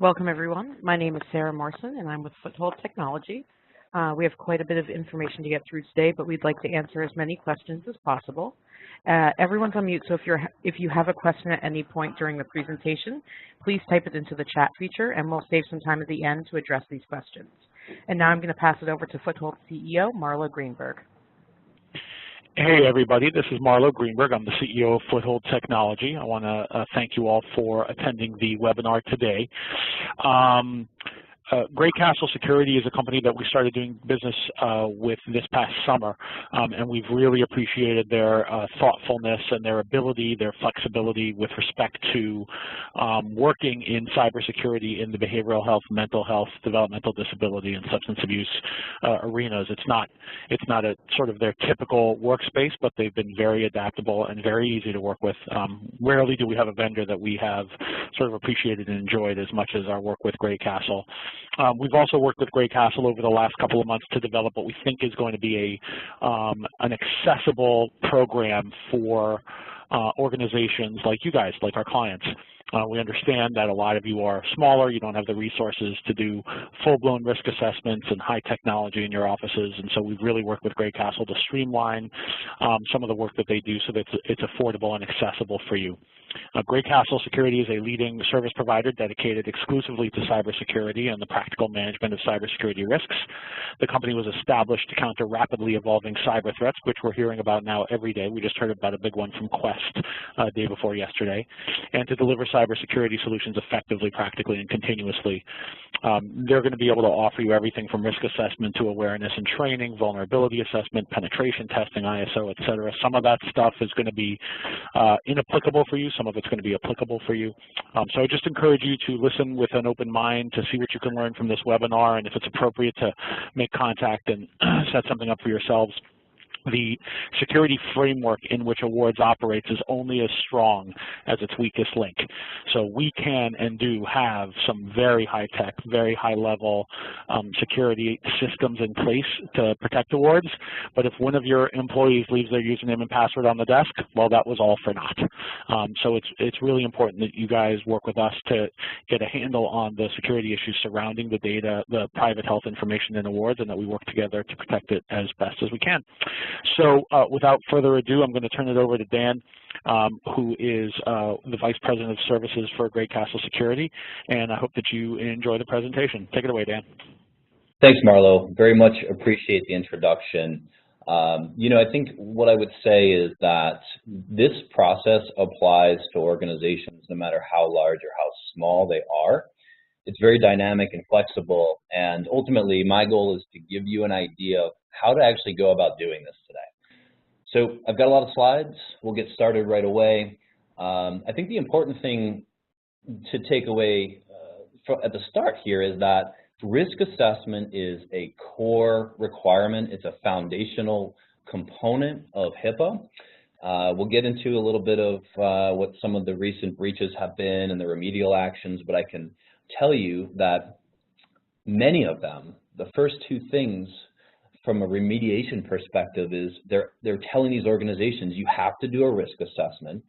Welcome, everyone. My name is Sarah Morrison, and I'm with Foothold Technology. We have quite a bit of information to get through today, but we'd like to answer as many questions as possible. Everyone's on mute, so if you have a question at any point during the presentation, please type it into the chat feature, and we'll save some time at the end to address these questions. And now I'm going to pass it over to Foothold CEO, Marlo Greenberg. Hey everybody, this is Marlo Greenberg. I'm the CEO of Foothold Technology. I want to thank you all for attending the webinar today. GreyCastle Security is a company that we started doing business with this past summer, and we've really appreciated their thoughtfulness and their ability, their flexibility with respect to working in cybersecurity in the behavioral health, mental health, developmental disability, and substance abuse arenas. It's not a sort of their typical workspace, but they've been very adaptable and very easy to work with. Rarely do we have a vendor that we have sort of appreciated and enjoyed as much as our work with GreyCastle. We've also worked with GreyCastle over the last couple of months to develop what we think is going to be an accessible program for organizations like you guys, like our clients. We understand that a lot of you are smaller, you don't have the resources to do full-blown risk assessments and high technology in your offices, and so we've really worked with GreyCastle to streamline some of the work that they do so that it's affordable and accessible for you. GreyCastle Security is a leading service provider dedicated exclusively to cybersecurity and the practical management of cybersecurity risks. The company was established to counter rapidly evolving cyber threats, which we're hearing about now every day. We just heard about a big one from Quest day before yesterday, and to deliver cybersecurity solutions effectively, practically, and continuously. They're going to be able to offer you everything from risk assessment to awareness and training, vulnerability assessment, penetration testing, ISO, et cetera. Some of that stuff is going to be inapplicable for you. Some of it's going to be applicable for you. So I just encourage you to listen with an open mind to see what you can learn from this webinar, and if it's appropriate to make contact and set something up for yourselves. The security framework in which awards operates is only as strong as its weakest link. So we can and do have some very high-tech, very high-level security systems in place to protect awards, but if one of your employees leaves their username and password on the desk, well, that was all for naught. So it's really important that you guys work with us to get a handle on the security issues surrounding the data, the private health information in awards, and that we work together to protect it as best as we can. So without further ado, I'm going to turn it over to Dan, who is the Vice President of Services for GreyCastle Security, and I hope that you enjoy the presentation. Take it away, Dan. Thanks, Marlo. Very much appreciate the introduction. You know, I think what I would say is that this process applies to organizations no matter how large or how small they are. It's very dynamic and flexible, and ultimately my goal is to give you an idea of how to actually go about doing this today. So I've got a lot of slides. We'll get started right away. I think the important thing to take away at the start here is that risk assessment is a core requirement. It's a foundational component of HIPAA. We'll get into a little bit of what some of the recent breaches have been and the remedial actions, but I can tell you that many of them, the first two things from a remediation perspective is they're telling these organizations you have to do a risk assessment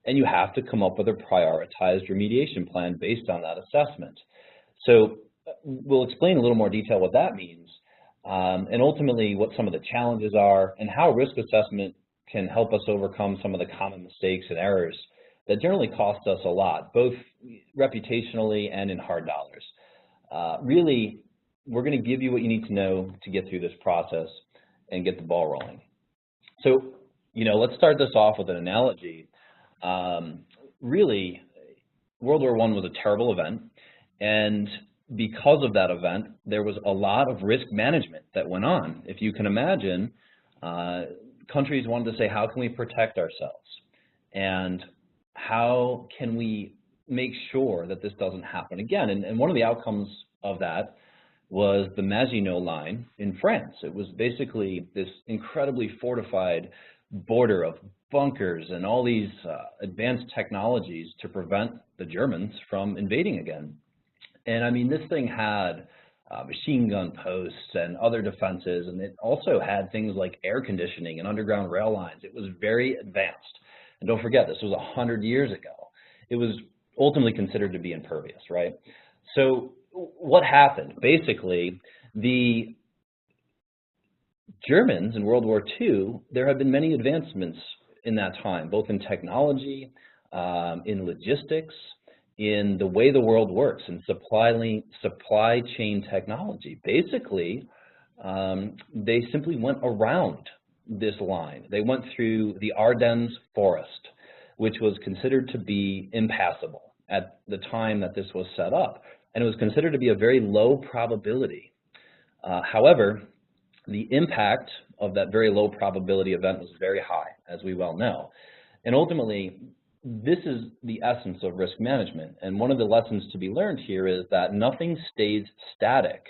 and you have to come up with a prioritized remediation plan based on that assessment. So we'll explain a little more detail what that means and ultimately what some of the challenges are and how risk assessment can help us overcome some of the common mistakes and errors that generally cost us a lot, both reputationally and in hard dollars. Really, we're going to give you what you need to know to get through this process and get the ball rolling. So, you know, let's start this off with an analogy. Really, World War I was a terrible event, and because of that event, there was a lot of risk management that went on. If you can imagine, countries wanted to say, how can we protect ourselves? And how can we make sure that this doesn't happen again? And one of the outcomes of that was the Maginot Line in France. It was basically this incredibly fortified border of bunkers and all these advanced technologies to prevent the Germans from invading again. And I mean, this thing had machine gun posts and other defenses, and it also had things like air conditioning and underground rail lines. It was very advanced. And don't forget, this was 100 years ago. It was ultimately considered to be impervious, right? So what happened? Basically, the Germans in World War II, there have been many advancements in that time, both in technology, in logistics, in the way the world works, in supply chain technology. Basically, they simply went around this line. They went through the Ardennes forest, which was considered to be impassable at the time that this was set up, and it was considered to be a very low probability. However, the impact of that very low probability event was very high, as we well know. And ultimately, this is the essence of risk management. And one of the lessons to be learned here is that nothing stays static.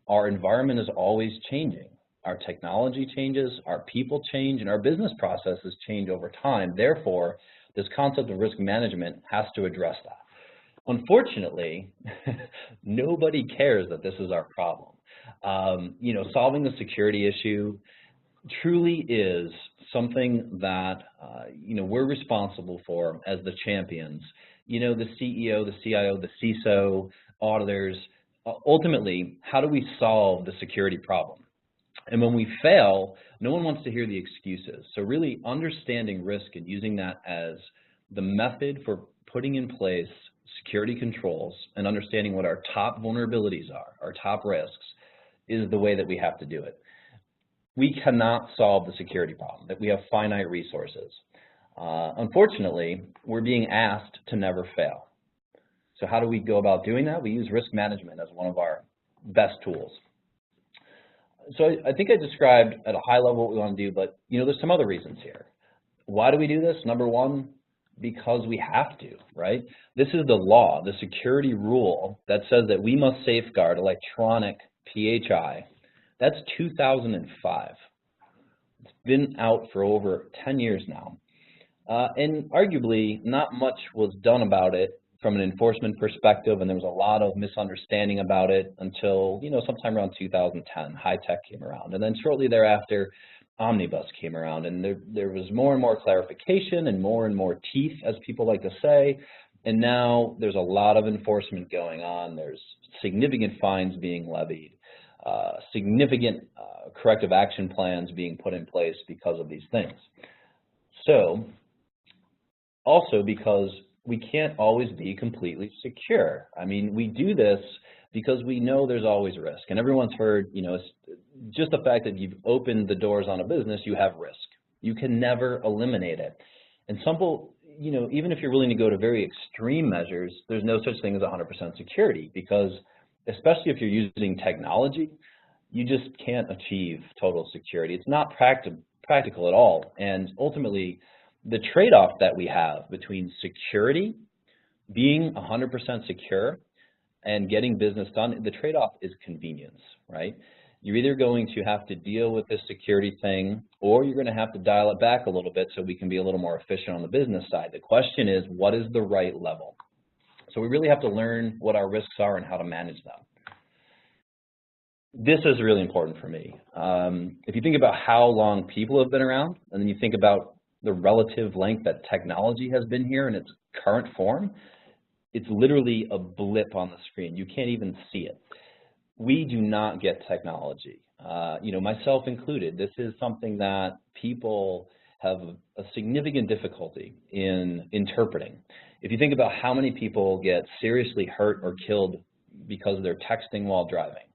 Our environment is always changing. Our technology changes, our people change, and our business processes change over time. Therefore, this concept of risk management has to address that. Unfortunately, nobody cares that this is our problem. You know, solving the security issue truly is something that, you know, we're responsible for as the champions. You know, the CEO, the CIO, the CISO, auditors, ultimately, how do we solve the security problem? And when we fail, no one wants to hear the excuses. So really understanding risk and using that as the method for putting in place security controls and understanding what our top vulnerabilities are, our top risks, is the way that we have to do it. We cannot solve the security problem, that we have finite resources. Unfortunately, we're being asked to never fail. So how do we go about doing that? We use risk management as one of our best tools. So I think I described at a high level what we want to do, but you know, there's some other reasons here. Why do we do this? Number one, because we have to, right? This is the law, the security rule that says that we must safeguard electronic PHI. That's 2005. It's been out for over 10 years now. And arguably, not much was done about it from an enforcement perspective, and there was a lot of misunderstanding about it until, you know, sometime around 2010, HITECH came around. And then shortly thereafter, Omnibus came around, and there was more and more clarification and more teeth, as people like to say. And now there's a lot of enforcement going on. There's significant fines being levied, significant corrective action plans being put in place because of these things. So, also because we can't always be completely secure. I mean, we do this because we know there's always risk. And everyone's heard, you know, just the fact that you've opened the doors on a business, you have risk. You can never eliminate it. And some people, you know, even if you're willing to go to very extreme measures, there's no such thing as 100% security, because especially if you're using technology, you just can't achieve total security. It's not practical at all. And ultimately, the trade-off that we have between security, being 100% secure, and getting business done, the trade-off is convenience, right? You're either going to have to deal with this security thing, or you're going to have to dial it back a little bit so we can be a little more efficient on the business side. The question is, what is the right level? So we really have to learn what our risks are and how to manage them. This is really important for me. If you think about how long people have been around, and then you think about the relative length that technology has been here in its current form, it's literally a blip on the screen. You can't even see it. We do not get technology, you know, myself included. This is something that people have a significant difficulty in interpreting. If you think about how many people get seriously hurt or killed because they're texting while driving,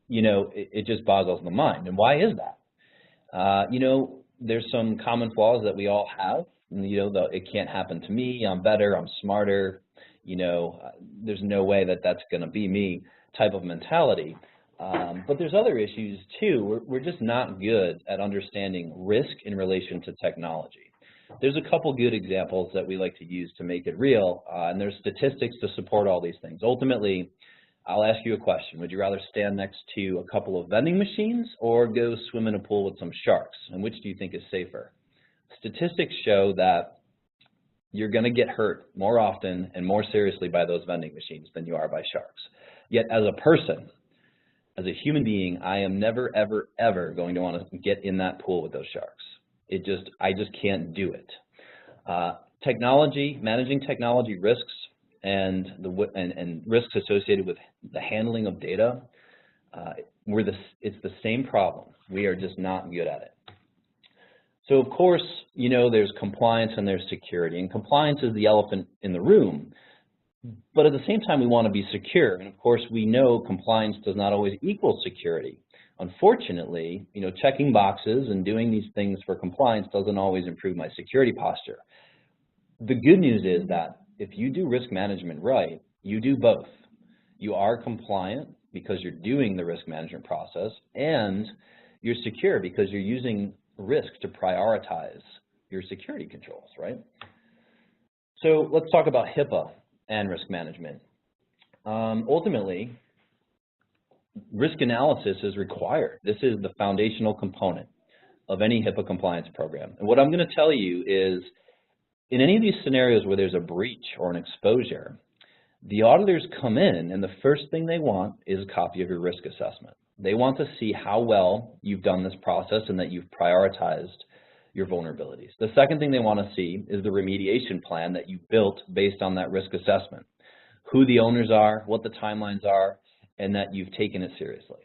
you know, it just boggles the mind. And why is that? You know, there's some common flaws that we all have. You know, it can't happen to me. I'm better. I'm smarter. You know, there's no way that that's going to be me type of mentality. But there's other issues too. We're just not good at understanding risk in relation to technology. There's a couple good examples that we like to use to make it real, and there's statistics to support all these things. Ultimately, I'll ask you a question. Would you rather stand next to a couple of vending machines or go swim in a pool with some sharks? And which do you think is safer? Statistics show that you're going to get hurt more often and more seriously by those vending machines than you are by sharks. Yet as a person, as a human being, I am never, ever, ever going to want to get in that pool with those sharks. I just can't do it. Technology, managing technology risks and risks associated with the handling of data, it's the same problem. We are just not good at it. So of course, there's compliance and there's security, and compliance is the elephant in the room. But at the same time, we want to be secure, and of course, we know compliance does not always equal security. Unfortunately, checking boxes and doing these things for compliance doesn't always improve my security posture. The good news is that if you do risk management right, you do both. You are compliant because you're doing the risk management process, and you're secure because you're using risk to prioritize your security controls, right? So let's talk about HIPAA and risk management. Ultimately, risk analysis is required. This is the foundational component of any HIPAA compliance program. And what I'm going to tell you is, in any of these scenarios where there's a breach or an exposure, the auditors come in and the first thing they want is a copy of your risk assessment. They want to see how well you've done this process and that you've prioritized your vulnerabilities. The second thing they want to see is the remediation plan that you built based on that risk assessment, who the owners are, what the timelines are, and that you've taken it seriously.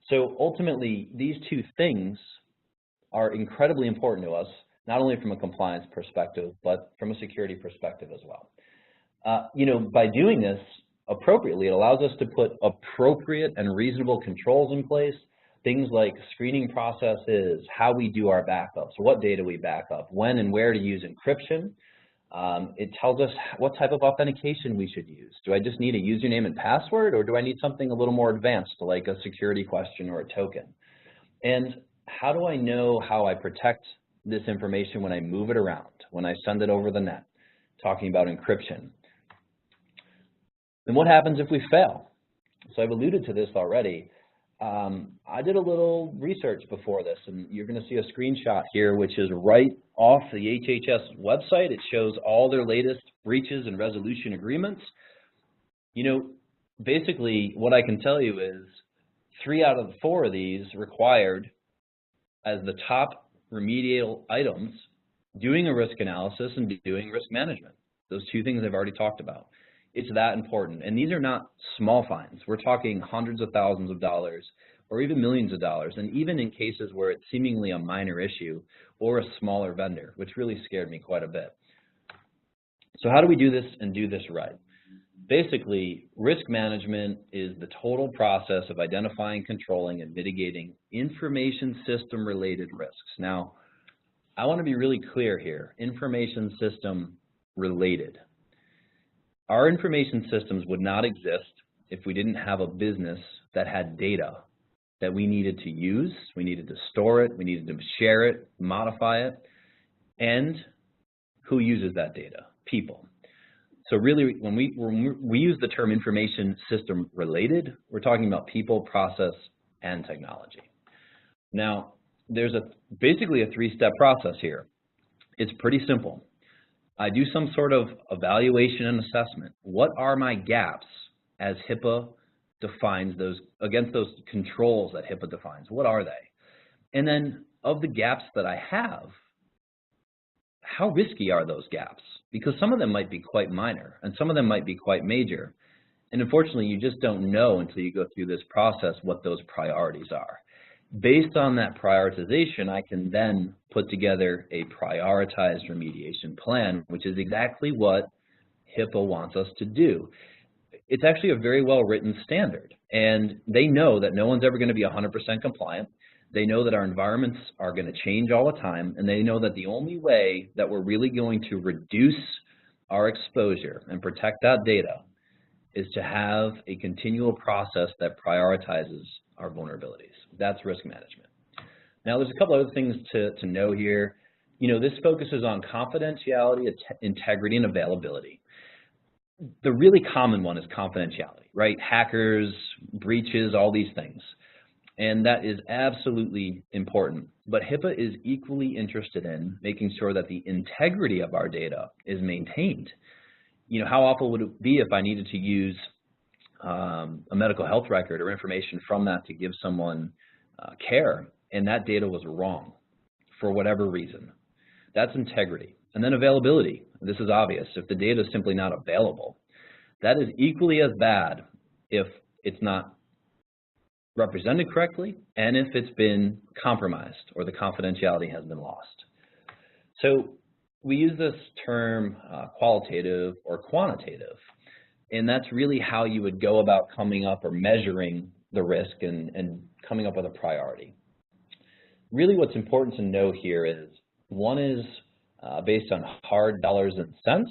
So ultimately, these two things are incredibly important to us, not only from a compliance perspective, but from a security perspective as well. By doing this appropriately, it allows us to put appropriate and reasonable controls in place, things like screening processes, how we do our backups, what data we back up, when and where to use encryption. It tells us what type of authentication we should use. Do I just need a username and password, or do I need something a little more advanced, like a security question or a token? And how do I know how I protect this information when I move it around, when I send it over the net, talking about encryption? And what happens if we fail? So I've alluded to this already. I did a little research before this, and you're going to see a screenshot here, which is right off the HHS website. It shows all their latest breaches and resolution agreements. Basically, what I can tell you is 3 out of 4 of these required, as the top remedial items, doing a risk analysis and doing risk management. Those 2 things I've already talked about. It's that important. And these are not small fines. We're talking hundreds of thousands of dollars or even millions of dollars, and even in cases where it's seemingly a minor issue or a smaller vendor, which really scared me quite a bit. So how do we do this and do this right? Basically, risk management is the total process of identifying, controlling, and mitigating information system related risks. Now, I want to be really clear here, information system related. Our information systems would not exist if we didn't have a business that had data that we needed to use, we needed to store it, we needed to share it, modify it, and who uses that data? People. So really, when we use the term information system related, we're talking about people, process, and technology. Now, there's basically a 3-step process here. It's pretty simple. I do some sort of evaluation and assessment. What are my gaps as HIPAA defines those, against those controls that HIPAA defines? What are they? And then of the gaps that I have, how risky are those gaps? Because some of them might be quite minor and some of them might be quite major. And unfortunately, you just don't know until you go through this process what those priorities are. Based on that prioritization, I can then put together a prioritized remediation plan, which is exactly what HIPAA wants us to do. It's actually a very well-written standard, and they know that no one's ever going to be 100% compliant. They know that our environments are going to change all the time, and they know that the only way that we're really going to reduce our exposure and protect that data is to have a continual process that prioritizes our vulnerabilities. That's risk management. Now, there's a couple other things to know here. This focuses on confidentiality, integrity, and availability. The really common one is confidentiality, right? Hackers, breaches, all these things. And that is absolutely important. But HIPAA is equally interested in making sure that the integrity of our data is maintained. How awful would it be if I needed to use a medical health record or information from that to give someone care, and that data was wrong for whatever reason? That's integrity. And then availability. This is obvious. If the data is simply not available, That is equally as bad if it's not represented correctly and if it's been compromised or the confidentiality has been lost. So we use this term qualitative or quantitative, and that's really how you would go about coming up or measuring the risk and coming up with a priority. Really what's important to know here is one is based on hard dollars and cents,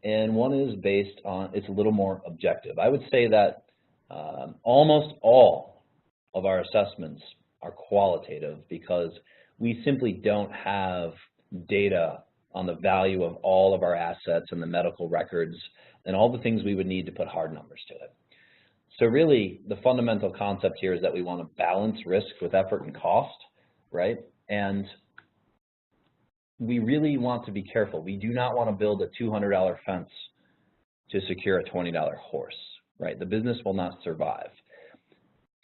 and one is based on, it's a little more objective. I would say that almost all of our assessments are qualitative because we simply don't have data on the value of all of our assets and the medical records and all the things we would need to put hard numbers to it. So really, the fundamental concept here is that we want to balance risk with effort and cost, right? And we really want to be careful. We do not want to build a $200 fence to secure a $20 horse, right? The business will not survive.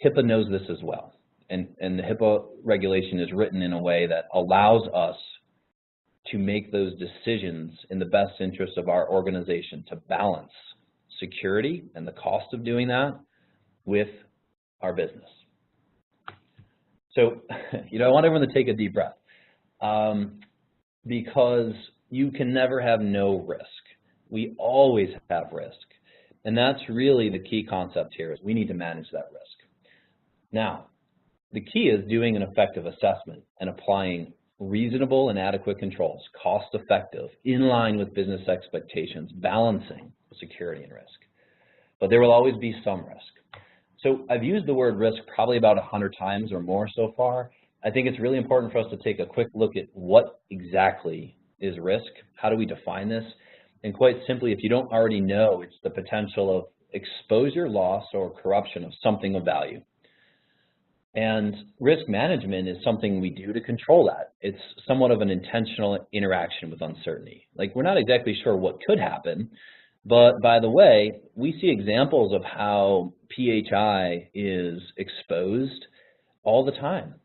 HIPAA knows this as well. And the HIPAA regulation is written in a way that allows us to make those decisions in the best interest of our organization to balance security and the cost of doing that with our business. So, I want everyone to take a deep breath because you can never have no risk. We always have risk. And that's really the key concept here is we need to manage that risk. Now, the key is doing an effective assessment and applying reasonable and adequate controls, cost-effective, in line with business expectations, balancing security and risk. But there will always be some risk. So I've used the word risk probably about 100 times or more so far. I think it's really important for us to take a quick look at what exactly is risk, how do we define this, and quite simply, if you don't already know, it's the potential of exposure, loss, or corruption of something of value. And risk management is something we do to control that. It's somewhat of an intentional interaction with uncertainty. Like, we're not exactly sure what could happen, but by the way, we see examples of how PHI is exposed all the time.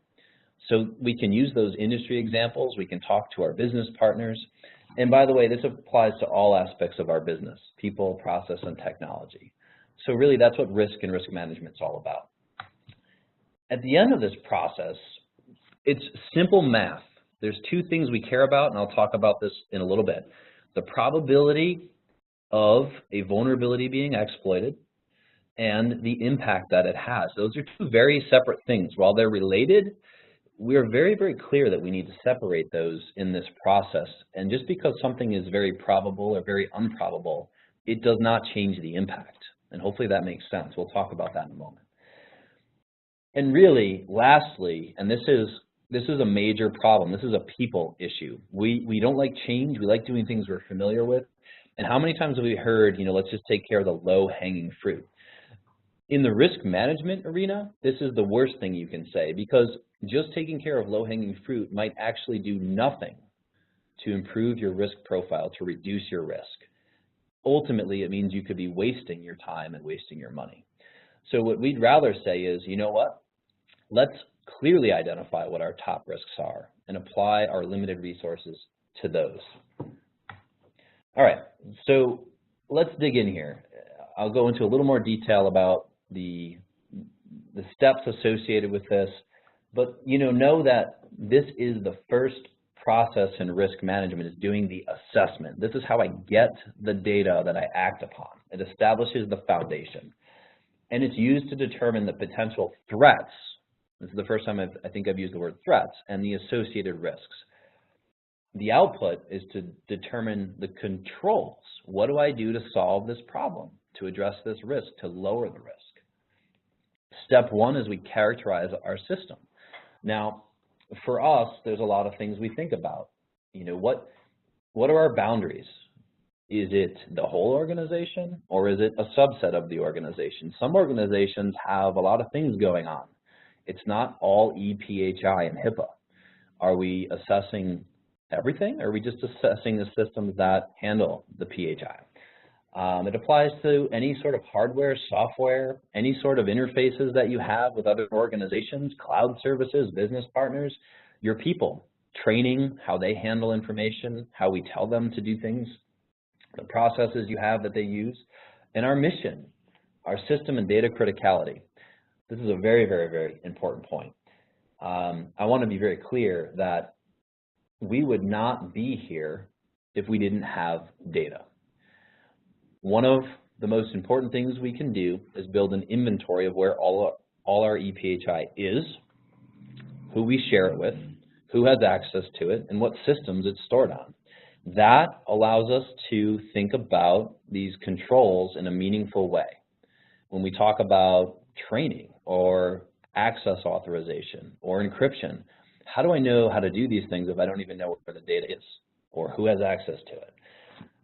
So we can use those industry examples, we can talk to our business partners, and by the way, this applies to all aspects of our business, people, process, and technology. So really, that's what risk and risk management is all about. At the end of this process, it's simple math. There's two things we care about, and I'll talk about this in a little bit. The probability of a vulnerability being exploited and the impact that it has. Those are two very separate things. While they're related, we're very, very clear that we need to separate those in this process. And just because something is very probable or very improbable, it does not change the impact. And hopefully that makes sense. We'll talk about that in a moment. And really, lastly, and this is a major problem. This is a people issue. We don't like change. We like doing things we're familiar with. And how many times have we heard, let's just take care of the low-hanging fruit? In the risk management arena, this is the worst thing you can say because just taking care of low-hanging fruit might actually do nothing to improve your risk profile, to reduce your risk. Ultimately, it means you could be wasting your time and wasting your money. So what we'd rather say is, you know what? Let's clearly identify what our top risks are and apply our limited resources to those. All right, so let's dig in here. I'll go into a little more detail about the steps associated with this, but know that this is the first process in risk management, is doing the assessment. This is how I get the data that I act upon. It establishes the foundation, and it's used to determine the potential threats. This is the first time I think I've used the word threats, and the associated risks. The output is to determine the controls. What do I do to solve this problem, to address this risk, to lower the risk? Step one is we characterize our system. Now, for us, there's a lot of things we think about. What are our boundaries? Is it the whole organization, or is it a subset of the organization? Some organizations have a lot of things going on. It's not all EPHI and HIPAA. Are we assessing everything, or are we just assessing the systems that handle the PHI? It applies to any sort of hardware, software, any sort of interfaces that you have with other organizations, cloud services, business partners, your people, training, how they handle information, how we tell them to do things, the processes you have that they use. and our mission, our system and data criticality. This is a very, very, very important point. I want to be very clear that we would not be here if we didn't have data. One of the most important things we can do is build an inventory of where all our EPHI is, who we share it with, who has access to it, and what systems it's stored on. That allows us to think about these controls in a meaningful way. When we talk about training or access authorization or encryption, how do I know how to do these things if I don't even know where the data is or who has access to it?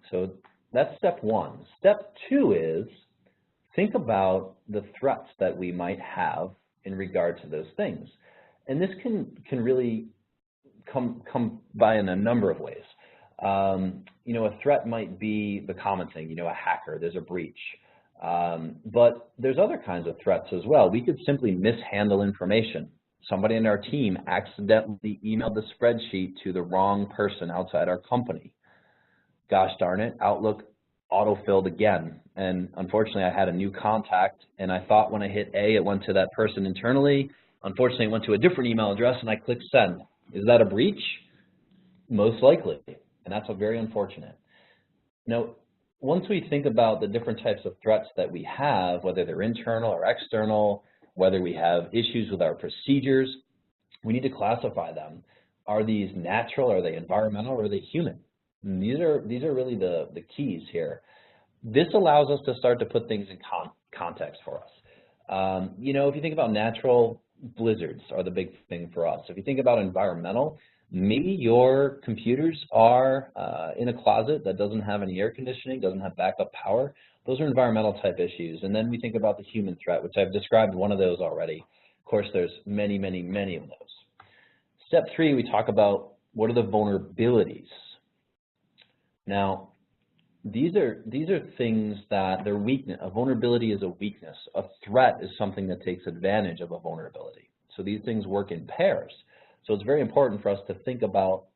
So that's step one. Step two is think about the threats that we might have in regard to those things. And this can really come by in a number of ways. You know, a threat might be the common thing, you know, a hacker, there's a breach. But there's other kinds of threats as well. We could simply mishandle information. Somebody in our team accidentally emailed the spreadsheet to the wrong person outside our company. Gosh darn it, Outlook auto-filled again. And unfortunately, I had a new contact, and I thought when I hit A, it went to that person internally. Unfortunately, it went to a different email address, and I clicked send. Is that a breach? Most likely, and that's very unfortunate. Now, once we think about the different types of threats that we have, whether they're internal or external, whether we have issues with our procedures, we need to classify them. Are these natural, are they environmental, or are they human? And these are really the keys here. This allows us to start to put things in context for us. You know, if you think about natural, blizzards are the big thing for us. If you think about environmental, maybe your computers are in a closet that doesn't have any air conditioning, doesn't have backup power. Those are environmental type issues. And then we think about the human threat, which I've described one of those already. Of course, there's many, many, many of those. Step three, we talk about what are the vulnerabilities. Now, these are things that they're weakness. A vulnerability is a weakness. A threat is something that takes advantage of a vulnerability. So these things work in pairs. So it's very important for us to think about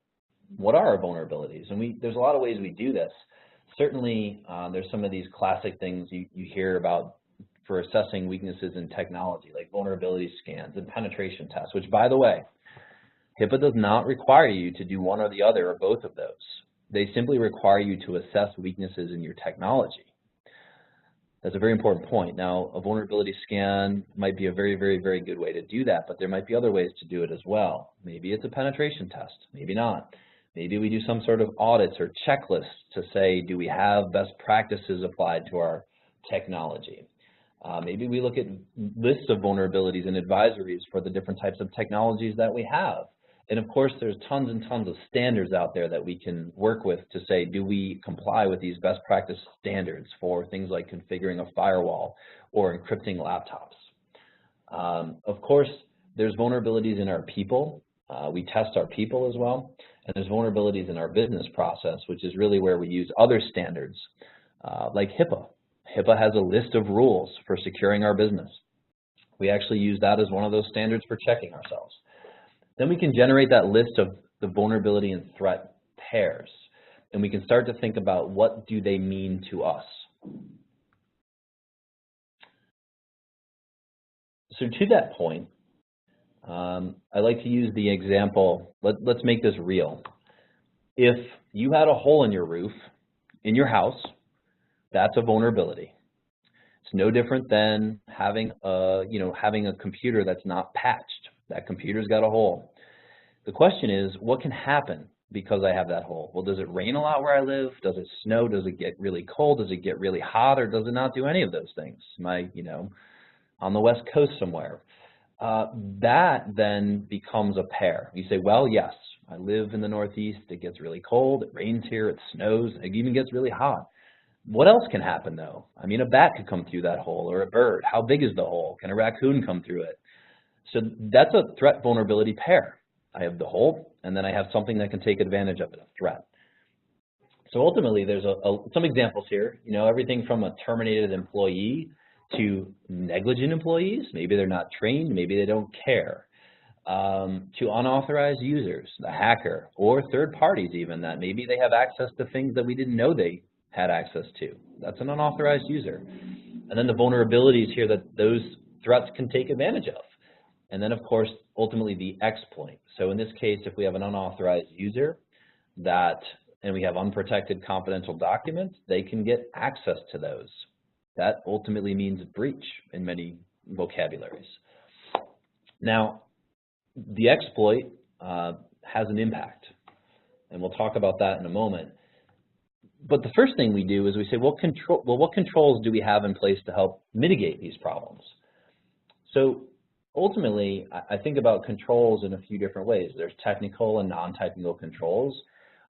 what are our vulnerabilities. And there's a lot of ways we do this. Certainly, there's some of these classic things you hear about for assessing weaknesses in technology, like vulnerability scans and penetration tests, which, by the way, HIPAA does not require you to do one or the other or both of those. They simply require you to assess weaknesses in your technology. That's a very important point. Now, a vulnerability scan might be a very, very, very good way to do that, but there might be other ways to do it as well. Maybe it's a penetration test, maybe not. Maybe we do some sort of audits or checklists to say, do we have best practices applied to our technology? Maybe we look at lists of vulnerabilities and advisories for the different types of technologies that we have. And of course, there's tons and tons of standards out there that we can work with to say, do we comply with these best practice standards for things like configuring a firewall or encrypting laptops? Of course, there's vulnerabilities in our people. We test our people as well. And there's vulnerabilities in our business process, which is really where we use other standards like HIPAA. HIPAA has a list of rules for securing our business. We actually use that as one of those standards for checking ourselves. Then we can generate that list of the vulnerability and threat pairs, and we can start to think about what do they mean to us. So to that point, I like to use the example, let's make this real. If you had a hole in your roof, in your house, that's a vulnerability. It's no different than having a computer that's not patched. That computer's got a hole. The question is, what can happen because I have that hole? Well, does it rain a lot where I live? Does it snow? Does it get really cold? Does it get really hot? Or does it not do any of those things? Am I, on the West Coast somewhere? That then becomes a pair. You say, well, yes, I live in the Northeast. It gets really cold. It rains here. It snows. It even gets really hot. What else can happen, though? I mean, a bat could come through that hole, or a bird. How big is the hole? Can a raccoon come through it? So that's a threat vulnerability pair. I have the hole, and then I have something that can take advantage of it, a threat. So ultimately, there's some examples here. Everything from a terminated employee to negligent employees. Maybe they're not trained. Maybe they don't care. To unauthorized users, the hacker, or third parties even, that maybe they have access to things that we didn't know they had access to. That's an unauthorized user. And then the vulnerabilities here that those threats can take advantage of. And then, of course, ultimately the exploit. So in this case, if we have an unauthorized user and we have unprotected confidential documents, they can get access to those. That ultimately means breach in many vocabularies. Now, the exploit has an impact, and we'll talk about that in a moment. But the first thing we do is we say, what controls do we have in place to help mitigate these problems? So ultimately, I think about controls in a few different ways. There's technical and non-technical controls.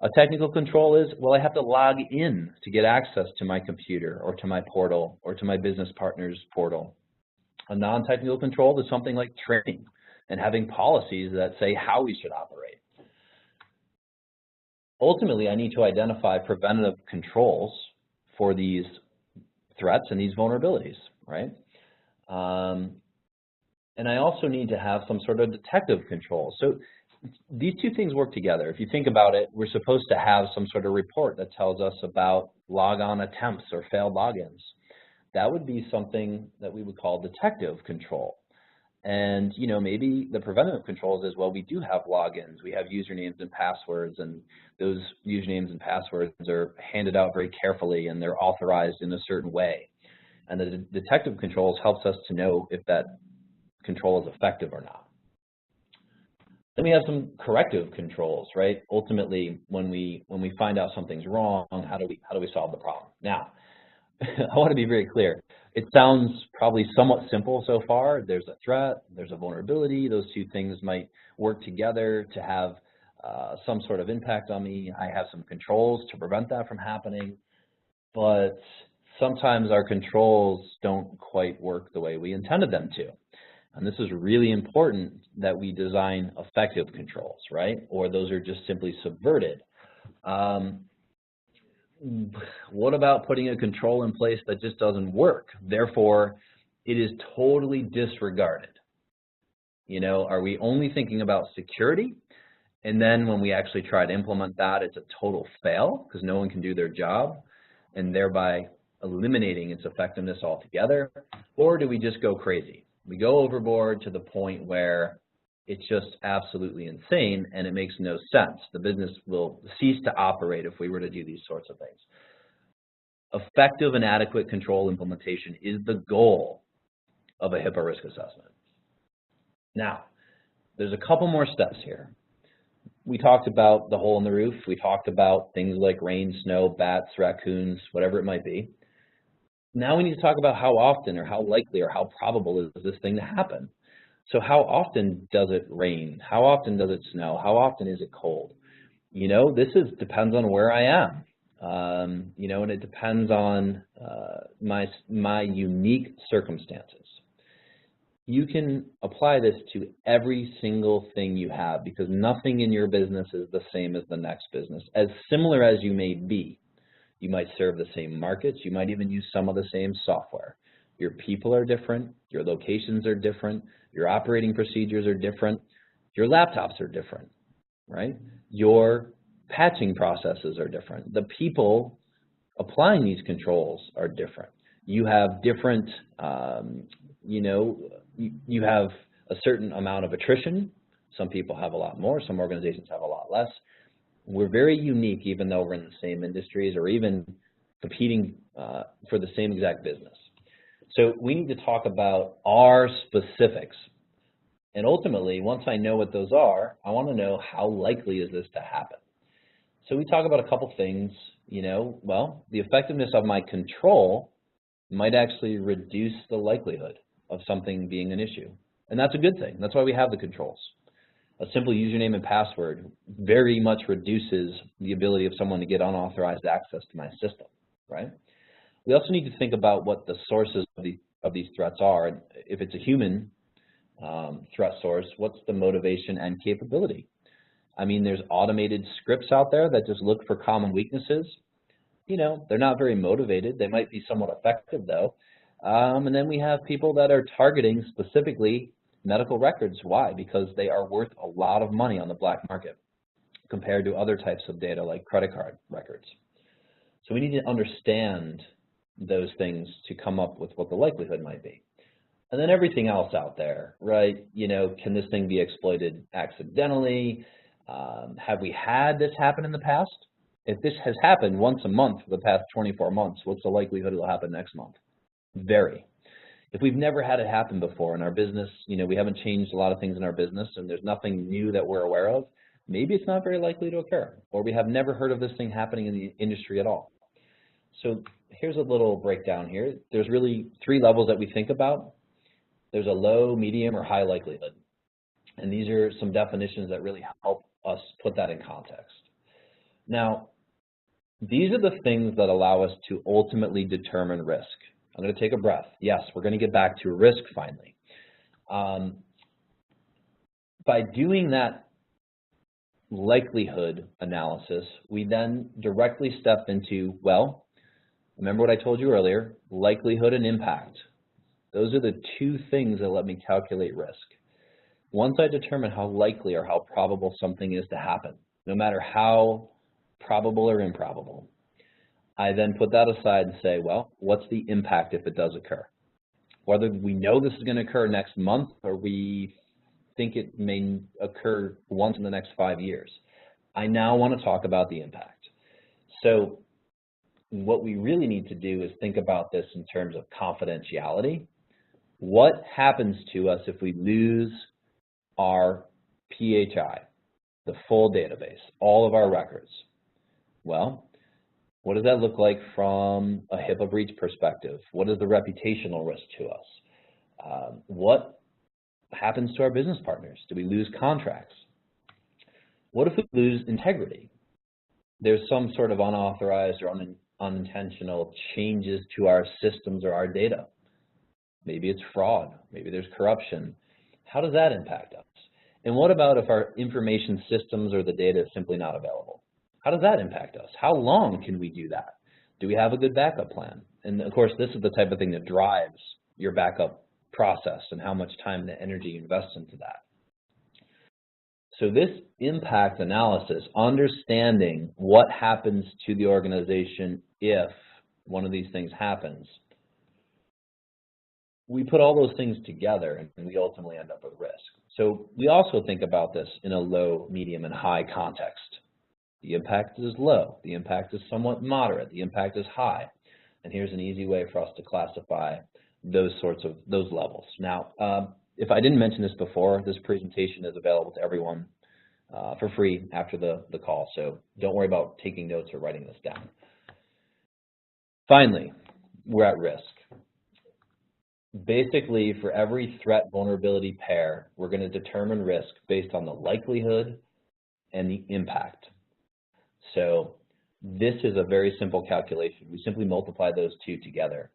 A technical control is, well, I have to log in to get access to my computer or to my portal or to my business partner's portal. A non-technical control is something like training and having policies that say how we should operate. Ultimately, I need to identify preventative controls for these threats and these vulnerabilities, right? And I also need to have some sort of detective control. So these two things work together. If you think about it, we're supposed to have some sort of report that tells us about logon attempts or failed logins. That would be something that we would call detective control. And, you know, maybe the preventative controls is, well, we do have logins, we have usernames and passwords, and those usernames and passwords are handed out very carefully and they're authorized in a certain way. And the detective controls helps us to know if that control is effective or not. Then we have some corrective controls, right? Ultimately, when we find out something's wrong, how do we solve the problem? Now, I want to be very clear. It sounds probably somewhat simple so far. There's a threat, there's a vulnerability. Those two things might work together to have some sort of impact on me. I have some controls to prevent that from happening. But sometimes our controls don't quite work the way we intended them to. And this is really important that we design effective controls, right? Or those are just simply subverted. What about putting a control in place that just doesn't work? Therefore, it is totally disregarded. You know, are we only thinking about security? And then when we actually try to implement that, it's a total fail because no one can do their job and thereby eliminating its effectiveness altogether? Or do we just go crazy? We go overboard to the point where it's just absolutely insane and it makes no sense. The business will cease to operate if we were to do these sorts of things. Effective and adequate control implementation is the goal of a HIPAA risk assessment. Now, there's a couple more steps here. We talked about the hole in the roof. We talked about things like rain, snow, bats, raccoons, whatever it might be. Now we need to talk about how often or how likely or how probable is this thing to happen. So how often does it rain? How often does it snow? How often is it cold? You know, this depends on where I am, you know, and it depends on my unique circumstances. You can apply this to every single thing you have because nothing in your business is the same as the next business. As similar as you may be, you might serve the same markets. You might even use some of the same software. Your people are different. Your locations are different. Your operating procedures are different. Your laptops are different, right? Your patching processes are different. The people applying these controls are different. You have different, you know, you have a certain amount of attrition. Some people have a lot more. Some organizations have a lot less. We're very unique even though we're in the same industries or even competing for the same exact business. So we need to talk about our specifics. And ultimately, once I know what those are, I want to know how likely is this to happen. So we talk about a couple things, you know, well, the effectiveness of my control might actually reduce the likelihood of something being an issue. And that's a good thing. That's why we have the controls. A simple username and password very much reduces the ability of someone to get unauthorized access to my system, right? We also need to think about what the sources of these threats are. And if it's a human threat source, what's the motivation and capability? I mean, there's automated scripts out there that just look for common weaknesses. You know, they're not very motivated. They might be somewhat effective, though. And then we have people that are targeting specifically medical records. Why? Because they are worth a lot of money on the black market compared to other types of data like credit card records. So we need to understand those things to come up with what the likelihood might be. And then everything else out there, right? You know, can this thing be exploited accidentally? Have we had this happen in the past? If this has happened once a month for the past 24 months, what's the likelihood it'll happen next month? Very. If we've never had it happen before in our business, you know, we haven't changed a lot of things in our business and there's nothing new that we're aware of, maybe it's not very likely to occur, or we have never heard of this thing happening in the industry at all. So here's a little breakdown here. There's really 3 levels that we think about. There's a low, medium, or high likelihood. And these are some definitions that really help us put that in context. Now, these are the things that allow us to ultimately determine risk. I'm going to take a breath. Yes, we're going to get back to risk finally. By doing that likelihood analysis, we then directly step into, well, remember what I told you earlier, likelihood and impact. Those are the 2 things that let me calculate risk. Once I determine how likely or how probable something is to happen, no matter how probable or improbable, I then put that aside and say, well, what's the impact if it does occur? Whether we know this is going to occur next month or we think it may occur once in the next 5 years, I now want to talk about the impact. So what we really need to do is think about this in terms of confidentiality. What happens to us if we lose our PHI, the full database, all of our records? Well, what does that look like from a HIPAA breach perspective? What is the reputational risk to us? What happens to our business partners? Do we lose contracts? What if we lose integrity? There's some sort of unauthorized or unintentional changes to our systems or our data. Maybe it's fraud. Maybe there's corruption. How does that impact us? And what about if our information systems or the data is simply not available? How does that impact us? How long can we do that? Do we have a good backup plan? And of course, this is the type of thing that drives your backup process and how much time and energy you invest into that. So this impact analysis, understanding what happens to the organization if one of these things happens, we put all those things together and we ultimately end up with risk. So we also think about this in a low, medium, and high context. The impact is low, the impact is somewhat moderate, the impact is high. And here's an easy way for us to classify those levels. Now, if I didn't mention this before, this presentation is available to everyone for free after the call, so don't worry about taking notes or writing this down. Finally, we're at risk. Basically, for every threat vulnerability pair, we're going to determine risk based on the likelihood and the impact. So this is a very simple calculation. We simply multiply those 2 together.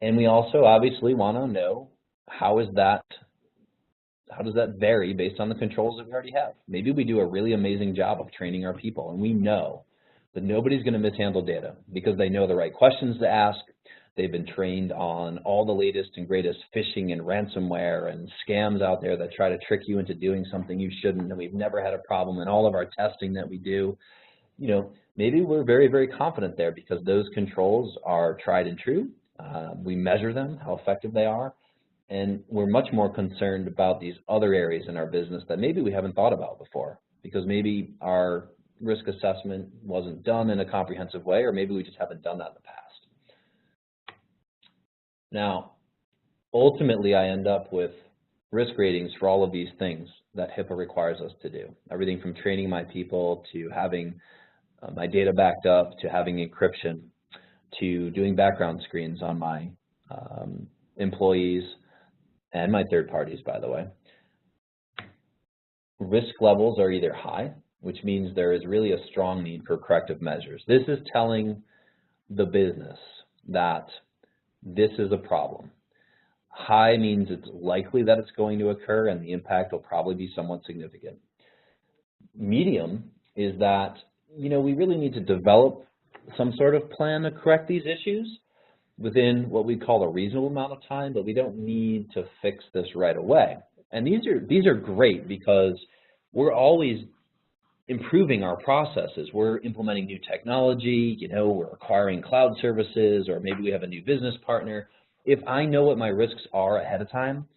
And we also obviously want to know how does that vary based on the controls that we already have. Maybe we do a really amazing job of training our people, and we know that nobody's going to mishandle data because they know the right questions to ask. They've been trained on all the latest and greatest phishing and ransomware and scams out there that try to trick you into doing something you shouldn't, and we've never had a problem in all of our testing that we do. You know, maybe we're very, very confident there because those controls are tried and true. We measure them, how effective they are, and we're much more concerned about these other areas in our business that maybe we haven't thought about before because maybe our risk assessment wasn't done in a comprehensive way, or maybe we just haven't done that in the past. Now, ultimately, I end up with risk ratings for all of these things that HIPAA requires us to do. Everything from training my people to having my data backed up to having encryption to doing background screens on my employees and my third parties, by the way. Risk levels are either high, which means there is really a strong need for corrective measures. This is telling the business that this is a problem. High means it's likely that it's going to occur and the impact will probably be somewhat significant. Medium is that, you know, we really need to develop some sort of plan to correct these issues within what we call a reasonable amount of time, but we don't need to fix this right away. And these are great because we're always improving our processes. We're implementing new technology, you know, we're acquiring cloud services, or maybe we have a new business partner. If I know what my risks are ahead of time,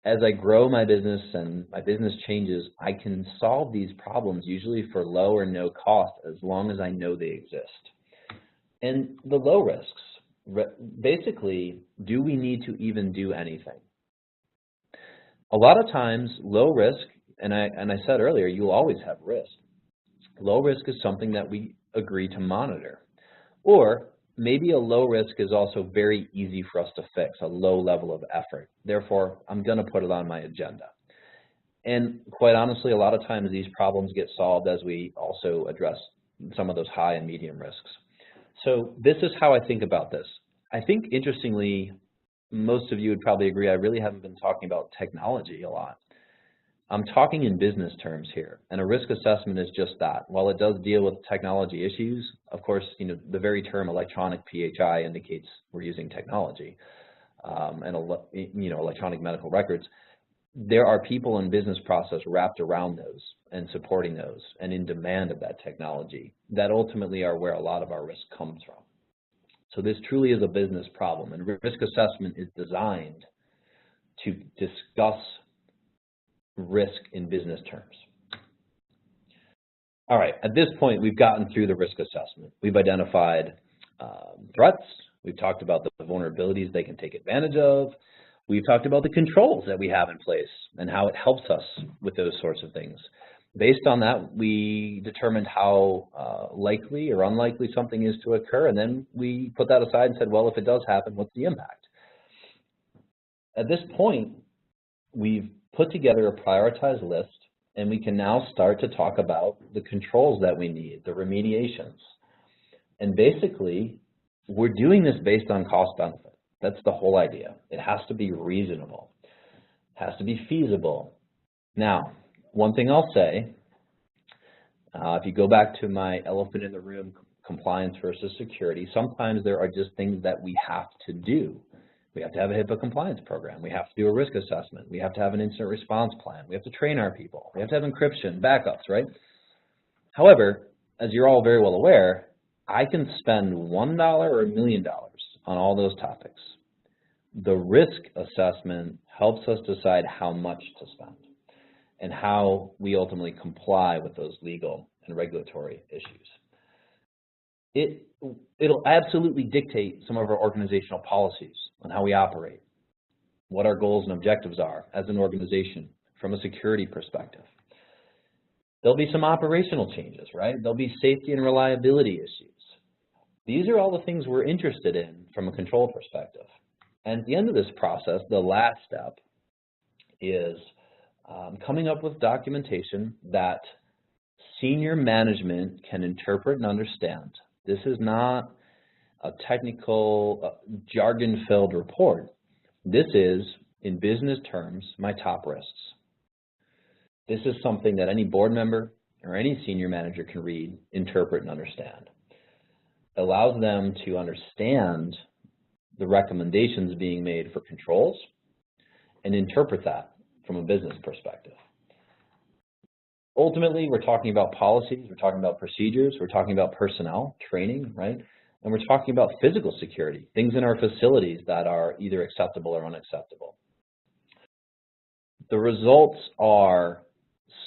as I grow my business and my business changes, I can solve these problems usually for low or no cost as long as I know they exist. And the low risks, basically, do we need to even do anything? A lot of times, low risk, and I said earlier, you'll always have risk. Low risk is something that we agree to monitor. Or maybe a low risk is also very easy for us to fix, a low level of effort. Therefore, I'm going to put it on my agenda. And quite honestly, a lot of times these problems get solved as we also address some of those high and medium risks. So this is how I think about this. I think, interestingly, most of you would probably agree, I really haven't been talking about technology a lot. I'm talking in business terms here, and a risk assessment is just that. While it does deal with technology issues, of course, you know, the very term electronic PHI indicates we're using technology, and you know, electronic medical records. There are people in business process wrapped around those and supporting those and in demand of that technology that ultimately are where a lot of our risk comes from. So this truly is a business problem, and risk assessment is designed to discuss risk in business terms. All right, at this point, we've gotten through the risk assessment. We've identified threats. We've talked about the vulnerabilities they can take advantage of. We've talked about the controls that we have in place and how it helps us with those sorts of things. Based on that, we determined how likely or unlikely something is to occur, and then we put that aside and said, well, if it does happen, what's the impact? At this point, we've put together a prioritized list, and we can now start to talk about the controls that we need, the remediations. And basically, we're doing this based on cost benefit. That's the whole idea. It has to be reasonable. It has to be feasible. Now, one thing I'll say, if you go back to my elephant in the room, compliance versus security, sometimes there are just things that we have to do. We have to have a HIPAA compliance program. We have to do a risk assessment. We have to have an incident response plan. We have to train our people. We have to have encryption, backups, right? However, as you're all very well aware, I can spend $1 or $1 million on all those topics. The risk assessment helps us decide how much to spend and how we ultimately comply with those legal and regulatory issues. It'll absolutely dictate some of our organizational policies on how we operate, what our goals and objectives are as an organization from a security perspective. There'll be some operational changes, right? There'll be safety and reliability issues. These are all the things we're interested in from a control perspective. And at the end of this process, the last step is coming up with documentation that senior management can interpret and understand. This is not a technical, jargon-filled report. This is, in business terms, my top risks. This is something that any board member or any senior manager can read, interpret, and understand. It allows them to understand the recommendations being made for controls and interpret that from a business perspective. Ultimately, we're talking about policies, we're talking about procedures, we're talking about personnel, training, right? And we're talking about physical security, things in our facilities that are either acceptable or unacceptable. The results are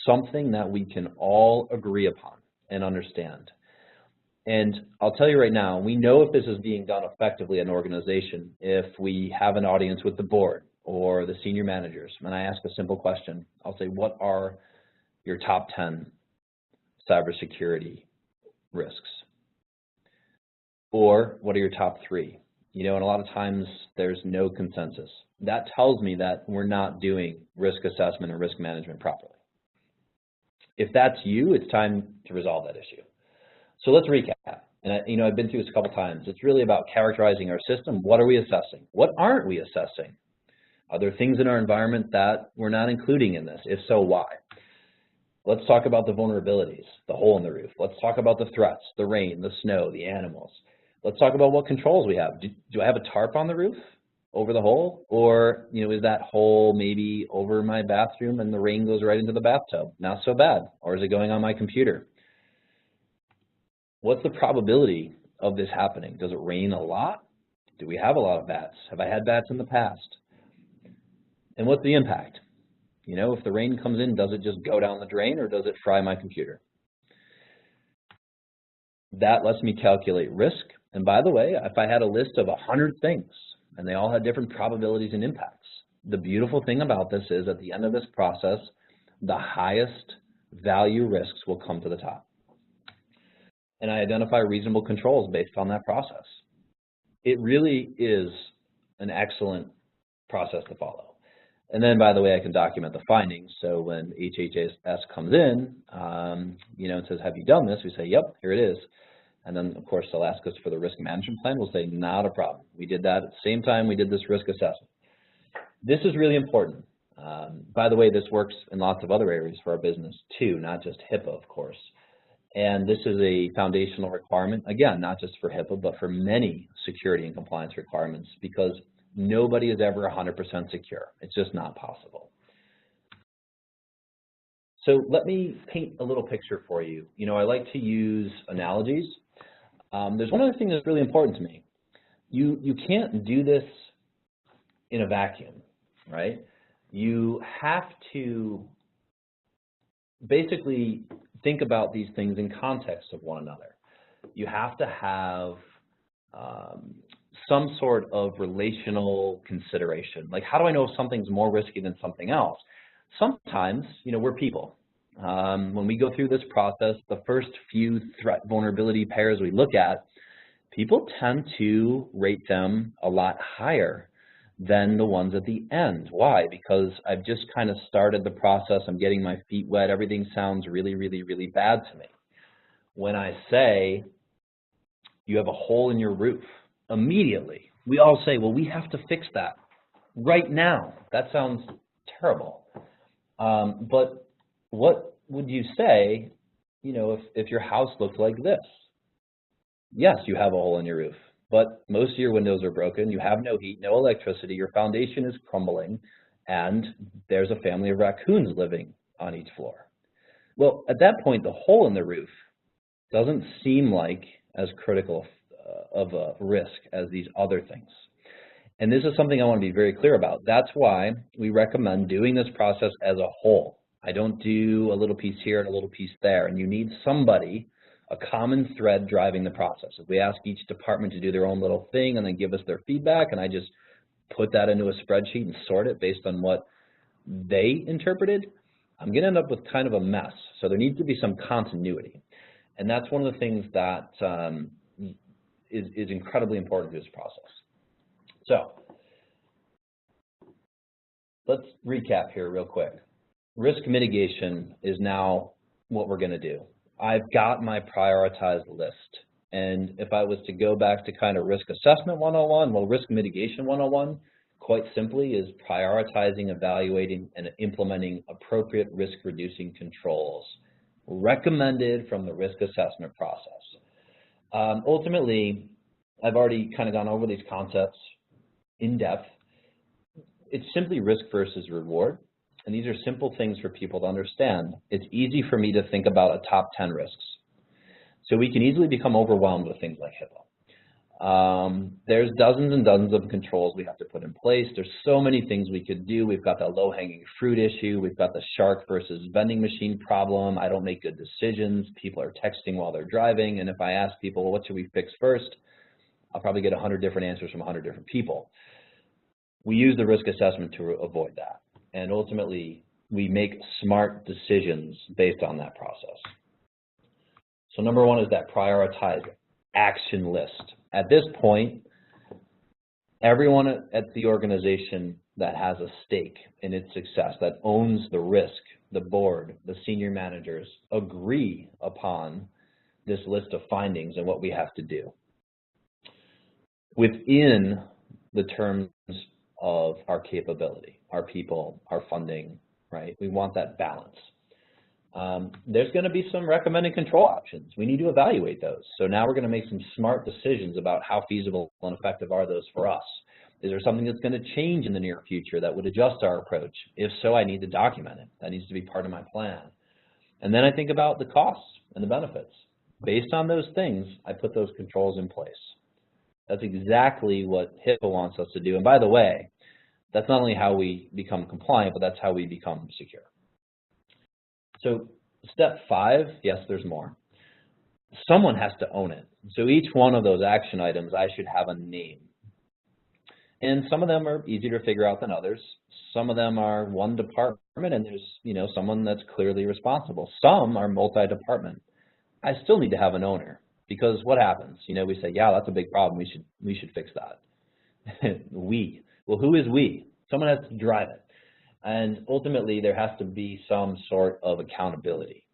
something that we can all agree upon and understand. And I'll tell you right now, we know if this is being done effectively in an organization if we have an audience with the board or the senior managers. And I ask a simple question. I'll say, what are your top 10 cybersecurity risks? Or what are your top 3? You know, and a lot of times there's no consensus. That tells me that we're not doing risk assessment and risk management properly. If that's you, it's time to resolve that issue. So let's recap. And you know, I've been through this a couple times. It's really about characterizing our system. What are we assessing? What aren't we assessing? Are there things in our environment that we're not including in this? If so, why? Let's talk about the vulnerabilities, the hole in the roof. Let's talk about the threats, the rain, the snow, the animals. Let's talk about what controls we have. Do I have a tarp on the roof? over the hole? Or, is that hole maybe over my bathroom and the rain goes right into the bathtub? Not so bad. Or is it going on my computer? What's the probability of this happening? Does it rain a lot? Do we have a lot of bats? Have I had bats in the past? And what's the impact? If the rain comes in, does it just go down the drain or does it fry my computer? That lets me calculate risk. And by the way, if I had a list of 100 things and they all had different probabilities and impacts, the beautiful thing about this is at the end of this process, the highest value risks will come to the top. And I identify reasonable controls based on that process. It really is an excellent process to follow. And then, by the way, I can document the findings. So when HHS comes in, and says, have you done this? We say, yep, here it is. And then, of course, they'll ask us for the risk management plan. We'll say, not a problem. We did that at the same time we did this risk assessment. This is really important. By the way, this works in lots of other areas for our business too, not just HIPAA, of course. And this is a foundational requirement, again, not just for HIPAA, but for many security and compliance requirements, because nobody is ever 100% secure. It's just not possible. So let me paint a little picture for you. I like to use analogies. There's one other thing that's really important to me. You can't do this in a vacuum, right? You have to basically think about these things in context of one another. You have to have some sort of relational consideration. Like, how do I know if something's more risky than something else? Sometimes, we're people. When we go through this process, the first few threat vulnerability pairs we look at, people tend to rate them a lot higher than the ones at the end. Why? Because I've just kind of started the process. I'm getting my feet wet. Everything sounds really, really, really bad to me. When I say you have a hole in your roof, immediately we all say, well, we have to fix that right now. That sounds terrible. But what would you say, if your house looked like this? Yes, you have a hole in your roof, but most of your windows are broken. You have no heat, no electricity. Your foundation is crumbling, and there's a family of raccoons living on each floor. Well, at that point, the hole in the roof doesn't seem like as critical of a risk as these other things. And this is something I want to be very clear about. That's why we recommend doing this process as a whole. I don't do a little piece here and a little piece there. And you need somebody, a common thread driving the process. If we ask each department to do their own little thing and then give us their feedback, and I just put that into a spreadsheet and sort it based on what they interpreted, I'm going to end up with kind of a mess. So there needs to be some continuity. And that's one of the things that is incredibly important to this process. So let's recap here real quick. Risk mitigation is now what we're going to do. I've got my prioritized list. And if I was to go back to kind of risk assessment 101, well, risk mitigation 101, quite simply, is prioritizing, evaluating, and implementing appropriate risk-reducing controls recommended from the risk assessment process. Ultimately, I've already kind of gone over these concepts in depth. It's simply risk versus reward. And these are simple things for people to understand. It's easy for me to think about a top 10 risks. So we can easily become overwhelmed with things like HIPAA. There's dozens and dozens of controls we have to put in place. There's so many things we could do. We've got the low-hanging fruit issue. We've got the shark versus vending machine problem. I don't make good decisions. People are texting while they're driving. And if I ask people, well, what should we fix first? I'll probably get 100 different answers from 100 different people. We use the risk assessment to avoid that. And ultimately, we make smart decisions based on that process. So number one is that prioritized action list. At this point, everyone at the organization that has a stake in its success, that owns the risk, the board, the senior managers, agree upon this list of findings and what we have to do within the terms of our capability, our people, our funding, right? We want that balance. There's going to be some recommended control options. We need to evaluate those. So now we're going to make some smart decisions about how feasible and effective are those for us. Is there something that's going to change in the near future that would adjust our approach? If so, I need to document it. That needs to be part of my plan. And then I think about the costs and the benefits. Based on those things, I put those controls in place. That's exactly what HIPAA wants us to do. And by the way, that's not only how we become compliant, but that's how we become secure. So step 5, yes, there's more. Someone has to own it. So each one of those action items, I should have a name. And some of them are easier to figure out than others. Some of them are one department, and there's someone that's clearly responsible. Some are multi-department. I still need to have an owner, because what happens? We say, yeah, that's a big problem. We should fix that. We. Well, who is we? Someone has to drive it. And ultimately, there has to be some sort of accountability.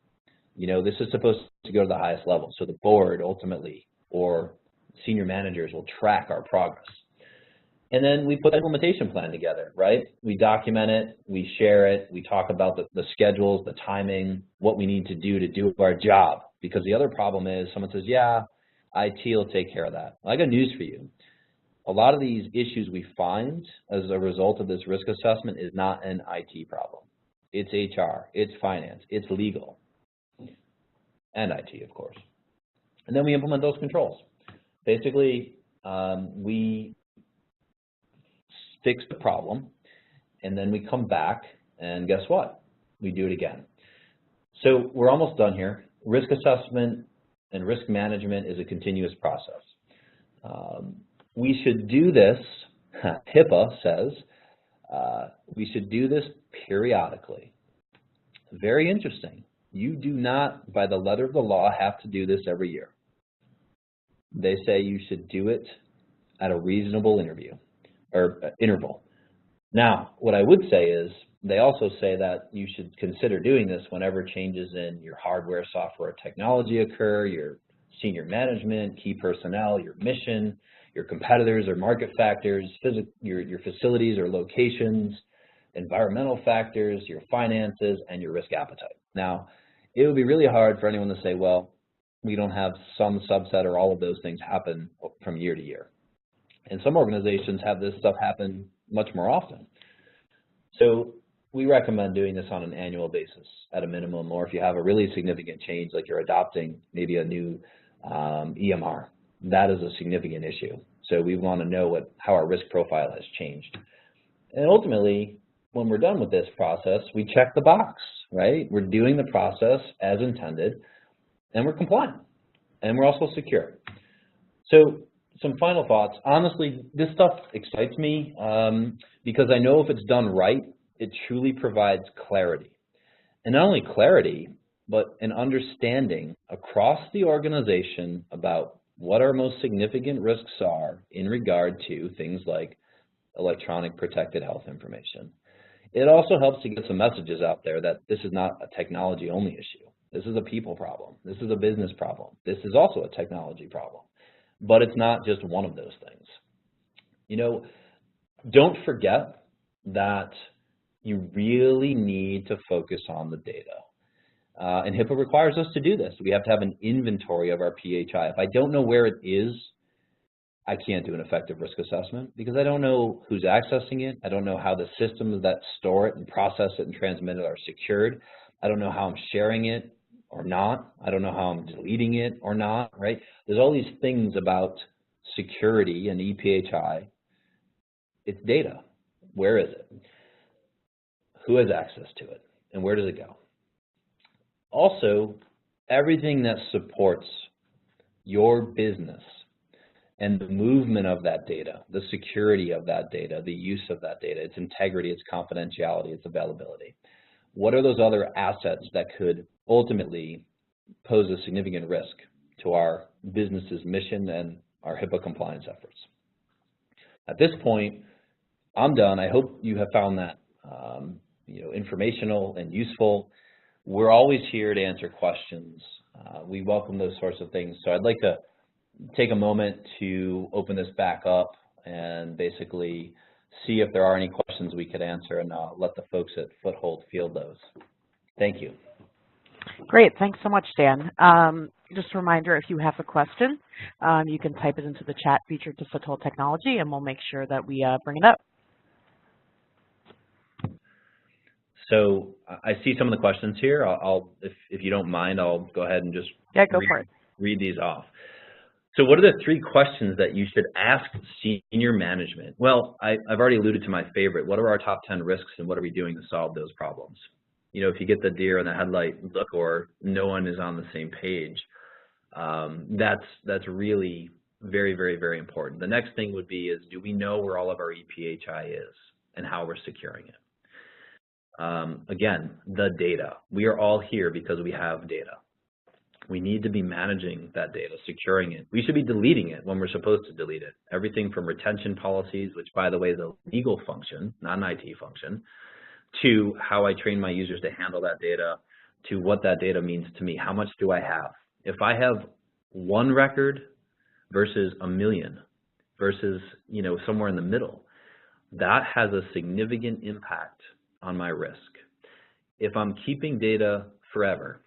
This is supposed to go to the highest level. So the board ultimately, or senior managers, will track our progress. And then we put an implementation plan together, right? We document it, we share it, we talk about the schedules, the timing, what we need to do our job. Because the other problem is someone says, yeah, IT will take care of that. Well, I got news for you. A lot of these issues we find as a result of this risk assessment is not an IT problem. It's HR, it's finance, it's legal, and IT, of course. And then we implement those controls. Basically, we fix the problem, and then we come back, and guess what? We do it again. So we're almost done here. Risk assessment and risk management is a continuous process. We should do this, HIPAA says, we should do this periodically. Very interesting. You do not, by the letter of the law, have to do this every year. They say you should do it at a reasonable interval. Now, what I would say is, they also say that you should consider doing this whenever changes in your hardware, software, technology occur, your senior management, key personnel, your mission, your competitors or market factors, your facilities or locations, environmental factors, your finances, and your risk appetite. Now, it would be really hard for anyone to say, well, we don't have some subset or all of those things happen from year to year. And some organizations have this stuff happen much more often. So we recommend doing this on an annual basis at a minimum, or if you have a really significant change, like you're adopting maybe a new EMR, that is a significant issue. So we want to know how our risk profile has changed. And ultimately, when we're done with this process, we check the box, right? We're doing the process as intended, and we're compliant, and we're also secure. So some final thoughts. Honestly, this stuff excites me because I know if it's done right, it truly provides clarity. And not only clarity, but an understanding across the organization about what our most significant risks are in regard to things like electronic protected health information. It also helps to get some messages out there that this is not a technology-only issue. This is a people problem. This is a business problem. This is also a technology problem. But it's not just one of those things. Don't forget that you really need to focus on the data. And HIPAA requires us to do this. We have to have an inventory of our PHI. If I don't know where it is, I can't do an effective risk assessment because I don't know who's accessing it. I don't know how the systems that store it and process it and transmit it are secured. I don't know how I'm sharing it or not. I don't know how I'm deleting it or not, right? There's all these things about security and ePHI. It's data. Where is it? Who has access to it? And where does it go? Also, everything that supports your business and the movement of that data, the security of that data, the use of that data, its integrity, its confidentiality, its availability. What are those other assets that could ultimately pose a significant risk to our business's mission and our HIPAA compliance efforts? At this point, I'm done. I hope you have found that informational and useful. We're always here to answer questions. We welcome those sorts of things. So I'd like to take a moment to open this back up and basically see if there are any questions we could answer, and let the folks at Foothold field those. Thank you. Great. Thanks so much, Dan. just a reminder, if you have a question, you can type it into the chat feature to Foothold Technology, and we'll make sure that we bring it up. So I see some of the questions here. If you don't mind, I'll go ahead and just read these off. So what are the 3 questions that you should ask senior management? Well, I've already alluded to my favorite. What are our top 10 risks and what are we doing to solve those problems? You know, if you get the deer in the headlight look or no one is on the same page, that's really very, very, very important. The next thing would be do we know where all of our EPHI is and how we're securing it? Again, the data. We are all here because we have data. We need to be managing that data, securing it. We should be deleting it when we're supposed to delete it. Everything from retention policies, which by the way is a legal function, not an IT function, to how I train my users to handle that data, to what that data means to me. How much do I have? If I have 1 record versus 1 million versus, you know, somewhere in the middle, that has a significant impact on my risk. If I'm keeping data forever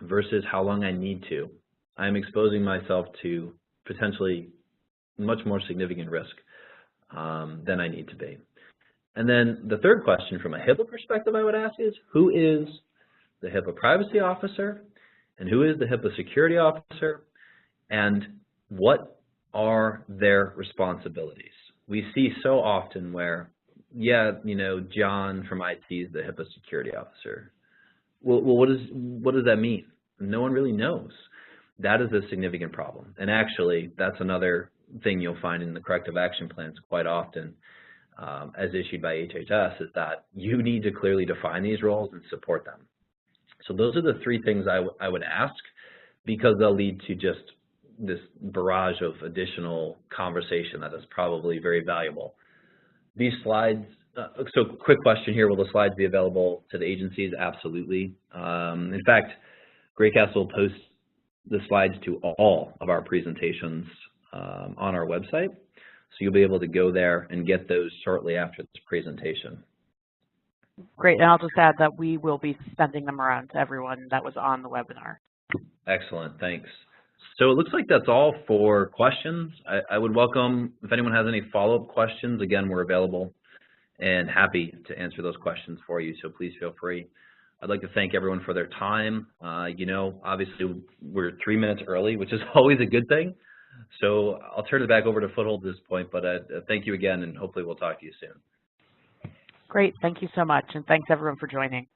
versus how long I need to, I'm exposing myself to potentially much more significant risk than I need to be. And then the third question from a HIPAA perspective I would ask is, who is the HIPAA privacy officer and who is the HIPAA security officer and what are their responsibilities? We see so often where, yeah, you know, John from IT is the HIPAA security officer. Well, what does that mean? No one really knows. That is a significant problem. And actually, that's another thing you'll find in the corrective action plans quite often, as issued by HHS, is that you need to clearly define these roles and support them. So those are the 3 things I would ask, because they'll lead to just this barrage of additional conversation that is probably very valuable. These slides, so quick question here, will the slides be available to the agencies? Absolutely. In fact, GreyCastle will post the slides to all of our presentations on our website. So you'll be able to go there and get those shortly after this presentation. Great, and I'll just add that we will be sending them around to everyone that was on the webinar. Excellent, thanks. So it looks like that's all for questions. I would welcome, if anyone has any follow-up questions, again, we're available and happy to answer those questions for you, so please feel free. I'd like to thank everyone for their time. You know, obviously we're 3 minutes early, which is always a good thing. So I'll turn it back over to Foothold at this point, but thank you again, and hopefully we'll talk to you soon. Great, thank you so much, and thanks everyone for joining.